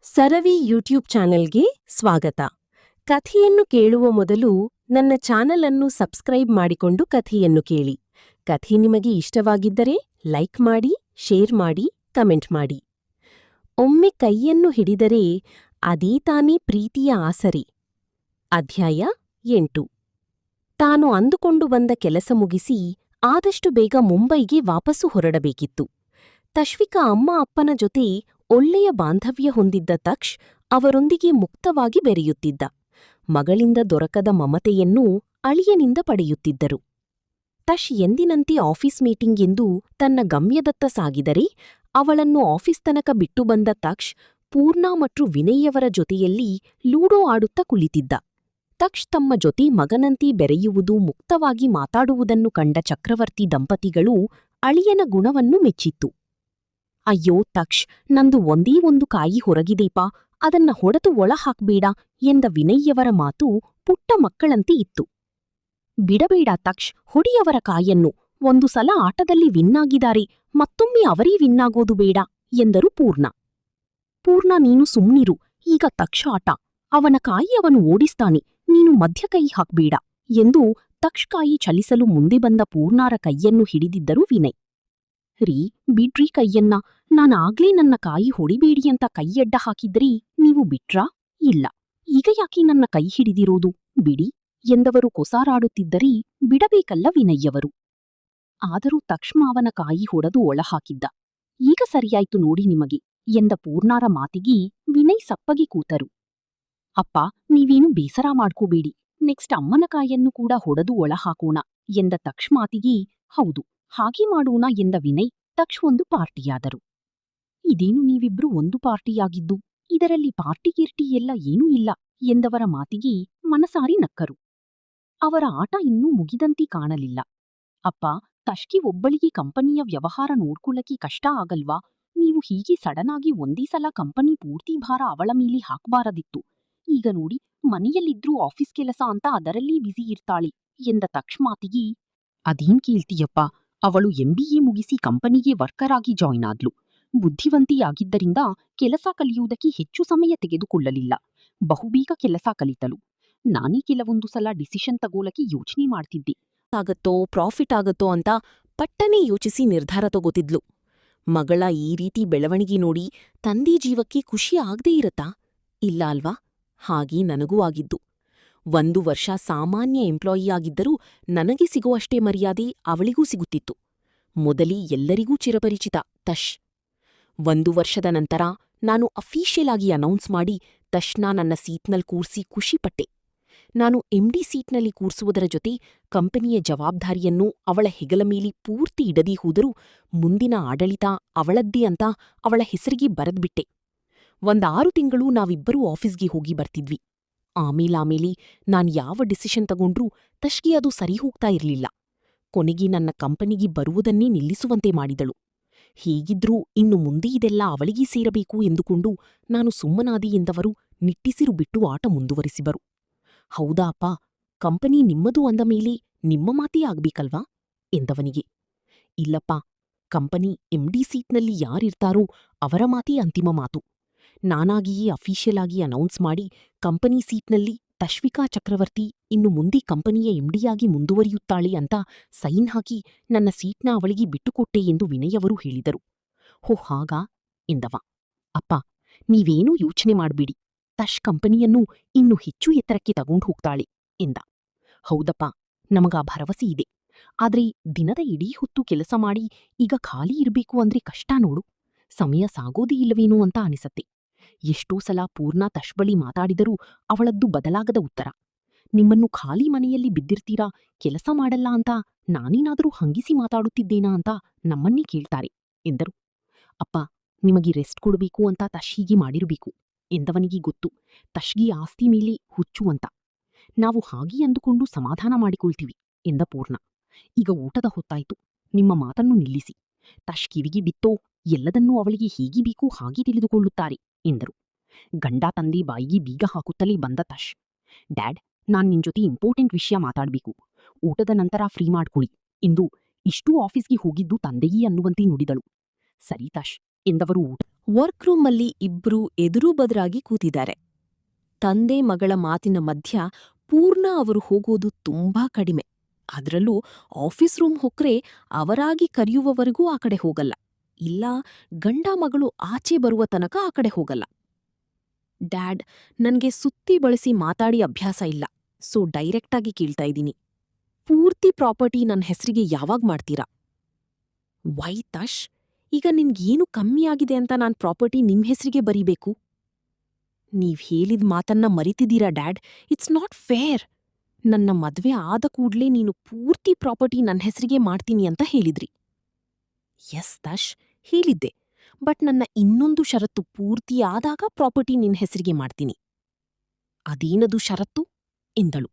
ಸರವಿ YouTube ಚಾನೆಲ್ಗೆ ಸ್ವಾಗತ. ಕಥೆಯನ್ನು ಕೇಳುವ ಮೊದಲು ನನ್ನ ಚಾನೆಲ್ ಅನ್ನು ಸಬ್ಸ್ಕ್ರೈಬ್ ಮಾಡಿಕೊಂಡು ಕಥೆಯನ್ನು ಕೇಳಿ. ಕಥೆ ನಿಮಗೆ ಇಷ್ಟವಾಗಿದ್ದರೆ ಲೈಕ್ ಮಾಡಿ, ಶೇರ್ ಮಾಡಿ, ಕಮೆಂಟ್ ಮಾಡಿ. ಒಮ್ಮೆ ಕೈಯನ್ನು ಹಿಡಿದರೆ ಅದೇ ತಾನೇ ಪ್ರೀತಿಯ ಆಸರೆ. ಅಧ್ಯಾಯ 8. ತಾನು ಅಂದುಕೊಂಡು ಬಂದ ಕೆಲಸ ಮುಗಿಸಿ ಆದಷ್ಟು ಬೇಗ ಮುಂಬೈಗೆ ವಾಪಸ್ಸು ಹೊರಡಬೇಕಿತ್ತು. ತಶ್ವಿಕಾ ಅಮ್ಮ ಅಪ್ಪನ ಜೊತೆ ಒಳ್ಳೆಯ ಬಾಂಧವ್ಯ ಹೊಂದಿದ್ದ ತಕ್ಷ್ ಅವರೊಂದಿಗೆ ಮುಕ್ತವಾಗಿ ಬೆರೆಯುತ್ತಿದ್ದ. ಮಗಳಿಂದ ದೊರಕದ ಮಮತೆಯನ್ನೂ ಅಳಿಯನಿಂದ ಪಡೆಯುತ್ತಿದ್ದರು. ತಶ್ ಎಂದಿನಂತೆ ಆಫೀಸ್ ಮೀಟಿಂಗ್ ಎಂದು ತನ್ನ ಗಮ್ಯದತ್ತ ಸಾಗಿದರೆ, ಅವಳನ್ನು ಆಫೀಸ್ ತನಕ ಬಿಟ್ಟು ಬಂದ ತಕ್ಷ್ ಪೂರ್ಣಾ ಮತ್ತು ವಿನಯ್ಯವರ ಜೊತೆಯಲ್ಲಿ ಲೂಡೋ ಆಡುತ್ತಾ ಕುಳಿತಿದ್ದ. ತಕ್ಷ್ ತಮ್ಮ ಜೊತೆ ಮಗನಂತೆ ಬೆರೆಯುವುದು, ಮುಕ್ತವಾಗಿ ಮಾತಾಡುವುದನ್ನು ಕಂಡ ಚಕ್ರವರ್ತಿ ದಂಪತಿಗಳು ಅಳಿಯನ ಗುಣವನ್ನು ಮೆಚ್ಚಿತ್ತು. ಅಯ್ಯೋ ತಕ್ಷ್, ನಂದು ಒಂದೇ ಒಂದು ಕಾಯಿ ಹೊರಗಿದೆಪಾ, ಅದನ್ನ ಹೊಡೆದು ಒಳ ಹಾಕ್ಬೇಡ ಎಂದ ವಿನಯ್ಯವರ ಮಾತು ಪುಟ್ಟ ಮಕ್ಕಳಂತೆ ಇತ್ತು. ಬಿಡಬೇಡ ತಕ್ಷ್, ಹೊಡಿಯವರ ಕಾಯನ್ನು. ಒಂದು ಸಲ ಆಟದಲ್ಲಿ ವಿನ್ನಾಗಿದ್ದಾರೆ, ಮತ್ತೊಮ್ಮೆ ಅವರೇ ವಿನ್ನಾಗೋದು ಬೇಡ ಎಂದರು ಪೂರ್ಣ. ಪೂರ್ಣ, ನೀನು ಸುಮ್ನಿರು, ಈಗ ತಕ್ಷ ಆಟ. ಅವನ ಕಾಯಿ ಅವನು ಓಡಿಸ್ತಾನೆ, ನೀನು ಮಧ್ಯ ಕೈ ಹಾಕ್ಬೇಡ ಎಂದು ತಕ್ಷ್ ಕಾಯಿ ಚಲಿಸಲು ಮುಂದೆ ಬಂದ ಪೂರ್ಣಾರ ಕೈಯನ್ನು ಹಿಡಿದಿದ್ದರು ವಿನಯ್. ರೀ, ಬಿಡ್ರಿ ಕೈಯನ್ನ, ನಾನಾಗ್ಲೇ ನನ್ನ ಕಾಯಿ ಹೊಡಿಬೇಡಿ ಅಂತ ಕೈಯಡ್ಡ ಹಾಕಿದ್ರಿ, ನೀವು ಬಿಟ್ರಾ? ಇಲ್ಲ, ಈಗ ಯಾಕೆ ನನ್ನ ಕೈ ಹಿಡಿದಿರೋದು, ಬಿಡಿ ಎಂದವರು ಕೊಸಾರಾಡುತ್ತಿದ್ದರೀ ಬಿಡಬೇಕಲ್ಲ ವಿನಯ್ಯವರು. ಆದರೂ ತಕ್ಷ್ಮ ಅವನ ಕಾಯಿ ಹೊಡೆದು ಒಳಹಾಕಿದ್ದ. ಈಗ ಸರಿಯಾಯ್ತು ನೋಡಿ ನಿಮಗೆ ಎಂದ ಪೂರ್ಣಾರ ಮಾತಿಗೆ ವಿನಯ್ ಸಪ್ಪಗೆ ಕೂತರು. ಅಪ್ಪ, ನೀವೇನು ಬೇಸರ ಮಾಡ್ಕೋಬೇಡಿ, ನೆಕ್ಸ್ಟ್ ಅಮ್ಮನ ಕಾಯನ್ನು ಕೂಡ ಹೊಡೆದು ಒಳಹಾಕೋಣ ಎಂದ ತಕ್ಷ್ ಮಾತಿಗೆ ಹೌದು, ಹಾಗೆ ಮಾಡೋಣ ಎಂದ ವಿನಯ್ ತಕ್ಷ್ ಒಂದು ಪಾರ್ಟಿಯಾದರು. ಇದೇನು ನೀವಿಬ್ರು ಒಂದು ಪಾರ್ಟಿಯಾಗಿದ್ದು, ಇದರಲ್ಲಿ ಪಾರ್ಟಿ ಎಲ್ಲ ಏನೂ ಇಲ್ಲ ಎಂದವರ ಮಾತಿಗೆ ಮನಸಾರಿ ನಕ್ಕರು. ಅವರ ಆಟ ಇನ್ನೂ ಮುಗಿದಂತೆ ಕಾಣಲಿಲ್ಲ. ಅಪ್ಪ, ತಶ್ಗೆ ಒಬ್ಬಳಿಗೆ ಕಂಪನಿಯ ವ್ಯವಹಾರ ನೋಡ್ಕೊಳ್ಳಕ್ಕೆ ಕಷ್ಟ ಆಗಲ್ವಾ? ನೀವು ಹೀಗೆ ಸಡನ್ನಾಗಿ ಒಂದೇ ಸಲ ಕಂಪನಿ ಪೂರ್ತಿ ಭಾರ ಅವಳ ಮೇಲೆ ಹಾಕ್ಬಾರದಿತ್ತು. ಈಗ ನೋಡಿ, ಮನೆಯಲ್ಲಿದ್ರೂ ಆಫೀಸ್ ಕೆಲಸ ಅಂತ ಅದರಲ್ಲೇ ಬ್ಯುಸಿ ಇರ್ತಾಳೆ ಎಂದ ತಕ್ಷ್ ಮಾತಿಗೆ ಅದೇನ್ ಕೇಳ್ತೀಯಪ್ಪ, ಅವಳು MBA ಮುಗಿಸಿ ಕಂಪನಿಗೆ ವರ್ಕರ್ ಆಗಿ ಜಾಯ್ನ್ ಆದ್ಲು. ಬುದ್ಧಿವಂತಿಯಾಗಿದ್ದರಿಂದ ಕೆಲಸ ಕಲಿಯುವುದಕ್ಕೆ ಹೆಚ್ಚು ಸಮಯ ತೆಗೆದುಕೊಳ್ಳಲಿಲ್ಲ. ಬಹುಬೇಗ ಕೆಲಸ ಕಲಿತಳು. ನಾನೇ ಕೆಲವೊಂದು ಸಲ ಡಿಸಿಷನ್ ತಗೋಲಕ್ಕೆ ಯೋಚನೆ ಮಾಡ್ತಿದ್ದೆ. ಆಗತ್ತೋ ಪ್ರಾಫಿಟ್ ಆಗತ್ತೋ ಅಂತ ಪಟ್ಟನೆ ಯೋಚಿಸಿ ನಿರ್ಧಾರ ತಗೋತಿದ್ಲು. ಮಗಳ ಈ ರೀತಿ ಬೆಳವಣಿಗೆ ನೋಡಿ ತಂದೆ ಜೀವಕ್ಕೆ ಖುಷಿ ಆಗದೇ ಇರತ್ತಾ? ಇಲ್ಲ ಅಲ್ವಾ? ಹಾಗೆ ನನಗೂ ಆಗಿದ್ದು. 1 ವರ್ಷ ಸಾಮಾನ್ಯ ಎಂಪ್ಲಾಯಿಯಾಗಿದ್ದರೂ ನನಗೆ ಸಿಗುವಷ್ಟೇ ಮರ್ಯಾದೆ ಅವಳಿಗೂ ಸಿಗುತ್ತಿತ್ತು. ಮೊದಲೇ ಎಲ್ಲರಿಗೂ ಚಿರಪರಿಚಿತ ತಶ್. 1 ವರ್ಷದ ನಂತರ ನಾನು ಅಫೀಷಿಯಲ್ ಆಗಿ ಅನೌನ್ಸ್ ಮಾಡಿ ತಶ್ನ ನನ್ನ ಸೀಟ್ನಲ್ಲಿ ಕೂರ್ಸಿ ಖುಷಿಪಟ್ಟೆ. ನಾನು MD ಸೀಟ್ನಲ್ಲಿ ಕೂರ್ಸುವುದರ ಜೊತೆ ಕಂಪನಿಯ ಜವಾಬ್ದಾರಿಯನ್ನು ಅವಳ ಹೆಗಲ ಮೇಲೆ ಪೂರ್ತಿ ಇಡದಿ ಹೋದರೂ ಮುಂದಿನ ಆಡಳಿತ ಅವಳದ್ದೇ ಅಂತ ಅವಳ ಹೆಸರಿಗೆ ಬರೆದ್ಬಿಟ್ಟೆ. 6 ತಿಂಗಳು ನಾವಿಬ್ಬರೂ ಆಫೀಸ್ಗೆ ಹೋಗಿ ಬರ್ತಿದ್ವಿ. ಆಮೇಲೆ ನಾನ್ ಯಾವ ಡಿಸಿಷನ್ ತಗೊಂಡ್ರೂ ತಶ್ಗೆ ಅದು ಸರಿ ಹೋಗ್ತಾ ಇರ್ಲಿಲ್ಲ. ಕೊನೆಗೆ ನನ್ನ ಕಂಪನಿಗೆ ಬರುವುದನ್ನೇ ನಿಲ್ಲಿಸುವಂತೆ ಮಾಡಿದಳು. ಹೀಗಿದ್ರೂ ಇನ್ನು ಮುಂದೆ ಇದೆಲ್ಲ ಅವಳಿಗೆ ಸೇರಬೇಕು ಎಂದುಕೊಂಡು ನಾನು ಸುಮ್ಮನಾದಿ ಎಂದವರು ನಿಟ್ಟಿಸಿರು ಬಿಟ್ಟು ಆಟ ಮುಂದುವರಿಸಿಬರು. ಹೌದಾ ಅಪ್ಪ, ಕಂಪನಿ ನಿಮ್ಮದು ಅಂದ ಮೇಲೆ ನಿಮ್ಮ ಮಾತೇ ಆಗ್ಬೇಕಲ್ವಾ ಎಂದವನಿಗೆ. ಇಲ್ಲಪ್ಪ, ಕಂಪನಿ MD ಸೀಟ್ನಲ್ಲಿ ಯಾರಿರ್ತಾರೋ ಅವರ ಮಾತೇ ಅಂತಿಮ ಮಾತು. ನಾನಾಗಿಯೇ ಅಫೀಷಿಯಲ್ ಆಗಿ ಅನೌನ್ಸ್ ಮಾಡಿ ಕಂಪನಿ ಸೀಟ್ನಲ್ಲಿ ತಶ್ವಿಕಾ ಚಕ್ರವರ್ತಿ ಇನ್ನು ಮುಂದೆ ಕಂಪನಿಯ MDಯಾಗಿ ಮುಂದುವರಿಯುತ್ತಾಳೆ ಅಂತ ಸೈನ್ ಹಾಕಿ ನನ್ನ ಸೀಟ್ನ ಅವಳಿಗೆ ಬಿಟ್ಟುಕೊಟ್ಟೆ ಎಂದು ವಿನಯವರು ಹೇಳಿದರು. ಹೋ ಹಾಗಾ ಎಂದವ. ಅಪ್ಪ, ನೀವೇನೂ ಯೋಚನೆ ಮಾಡ್ಬೇಡಿ, ತಶ್ ಕಂಪನಿಯನ್ನು ಇನ್ನು ಹೆಚ್ಚು ಎತ್ತರಕ್ಕೆ ತಗೊಂಡು ಹೋಗ್ತಾಳೆ ಎಂದ. ಹೌದಪ್ಪ, ನಮಗಾ ಭರವಸೆ ಇದೆ. ಆದ್ರೆ ದಿನದ ಇಡೀ ಹೊತ್ತು ಕೆಲಸ ಮಾಡಿ ಈಗ ಖಾಲಿ ಇರಬೇಕು ಅಂದ್ರೆ ಕಷ್ಟ ನೋಡು. ಸಮಯ ಸಾಗೋದೇ ಇಲ್ಲವೇನೋ ಅಂತ ಅನಿಸತ್ತೆ. ಎಷ್ಟೋ ಸಲ ಪೂರ್ಣಾ ತಶ್ ಬಳಿ ಮಾತಾಡಿದರೂ ಅವಳದ್ದು ಬದಲಾಗದ ಉತ್ತರ. ನಿಮ್ಮನ್ನು ಖಾಲಿ ಮನೆಯಲ್ಲಿ ಬಿದ್ದಿರ್ತೀರಾ, ಕೆಲಸ ಮಾಡಲ್ಲ ಅಂತ ನಾನೇನಾದರೂ ಹಂಗಿಸಿ ಮಾತಾಡುತ್ತಿದ್ದೇನಾ ಅಂತ ನಮ್ಮನ್ನೇ ಕೇಳ್ತಾರೆ ಎಂದರು. ಅಪ್ಪ, ನಿಮಗೆ ರೆಸ್ಟ್ ಕೊಡಬೇಕು ಅಂತ ತಶ್ ಹೀಗೆ ಮಾಡಿರಬೇಕು ಎಂದವನಿಗೆ ಗೊತ್ತು. ತಶ್ಗೆ ಆಸ್ತಿ ಮೇಲೆ ಹುಚ್ಚು ಅಂತ. ನಾವು ಹಾಗೆ ಅಂದುಕೊಂಡು ಸಮಾಧಾನ ಮಾಡಿಕೊಳ್ತೀವಿ ಎಂದ ಪೂರ್ಣ. ಈಗ ಊಟದ ಹೊತ್ತಾಯ್ತು, ನಿಮ್ಮ ಮಾತನ್ನು ನಿಲ್ಲಿಸಿ. ತಶ್ ಕಿವಿಗೆ ಬಿತ್ತೋ ಎಲ್ಲದನ್ನೂ ಅವಳಿಗೆ ಹೇಗೆ ಬೇಕೋ ಹಾಗೆ ತಿಳಿದುಕೊಳ್ಳುತ್ತಾರೆ ಎಂದರು. ಗಂಡ ತಂದೆ ಬಾಯಿಗೆ ಬೀಗ ಹಾಕುತ್ತಲೇ ಬಂದ ತಶ್. ಡ್ಯಾಡ್, ನಾನ್ ನಿನ್ ಜೊತೆ ಇಂಪಾರ್ಟೆಂಟ್ ವಿಷಯ ಮಾತಾಡ್ಬೇಕು. ಊಟದ ನಂತರ ಫ್ರೀ ಮಾಡ್ಕೊಳ್ಳಿ ಎಂದು ಇಷ್ಟೂ ಆಫೀಸ್ಗೆ ಹೋಗಿದ್ದು ತಂದೆಯೇ ಅನ್ನುವಂತೆ ನುಡಿದಳು. ಸರಿ ತಶ್ ಎಂದವರು ವರ್ಕ್ ರೂಮಲ್ಲಿ ಇಬ್ರೂ ಎದುರು ಬದರಾಗಿ ಕೂತಿದ್ದಾರೆ. ತಂದೆ ಮಗಳ ಮಾತಿನ ಮಧ್ಯ ಪೂರ್ಣ ಅವರು ಹೋಗೋದು ತುಂಬಾ ಕಡಿಮೆ. ಅದ್ರಲ್ಲೂ ಆಫೀಸ್ ರೂಮ್ ಹೊಕ್ರೆ ಅವರಾಗಿ ಕರೆಯುವವರೆಗೂ ಆ ಕಡೆ ಹೋಗಲ್ಲ. ಇಲ್ಲ, ಗಂಡ ಮಗಳು ಆಚೆ ಬರುವ ತನಕ ಆ ಕಡೆ ಹೋಗಲ್ಲ. ಡ್ಯಾಡ್, ನನ್ಗೆ ಸುತ್ತಿ ಬಳಸಿ ಮಾತಾಡಿ ಅಭ್ಯಾಸ ಇಲ್ಲ, ಸೊ ಡೈರೆಕ್ಟಾಗಿ ಕೇಳ್ತಾ ಇದ್ದೀನಿ. ಪೂರ್ತಿ ಪ್ರಾಪರ್ಟಿ ನನ್ನ ಹೆಸರಿಗೆ ಯಾವಾಗ್ ಮಾಡ್ತೀರಾ? ವೈ ತಶ್, ಈಗ ನಿನ್ಗೇನು ಕಮ್ಮಿ ಆಗಿದೆ ಅಂತ ನಾನ್ ಪ್ರಾಪರ್ಟಿ ನಿಮ್ ಹೆಸರಿಗೆ ಬರೀಬೇಕು? ನೀವ್ ಹೇಳಿದ್ ಮಾತನ್ನ ಮರಿತಿದ್ದೀರಾ ಡ್ಯಾಡ್? It's not fair. ನನ್ನ ಮದ್ವೆ ಆದ ಕೂಡ್ಲೇ ನೀನು ಪೂರ್ತಿ ಪ್ರಾಪರ್ಟಿ ನನ್ನ ಹೆಸರಿಗೆ ಮಾಡ್ತೀನಿ ಅಂತ ಹೇಳಿದ್ರಿ. ಎಸ್ ತಶ್, ಹೇಳಿದ್ದೆ. ಬಟ್ ನನ್ನ ಇನ್ನೊಂದು ಷರತ್ತು ಪೂರ್ತಿ ಆದಾಗ ಪ್ರಾಪರ್ಟಿ ನಿನ್ ಹೆಸರಿಗೆ ಮಾಡ್ತೀನಿ. ಅದೇನದು ಷರತ್ತು ಎಂದಳು.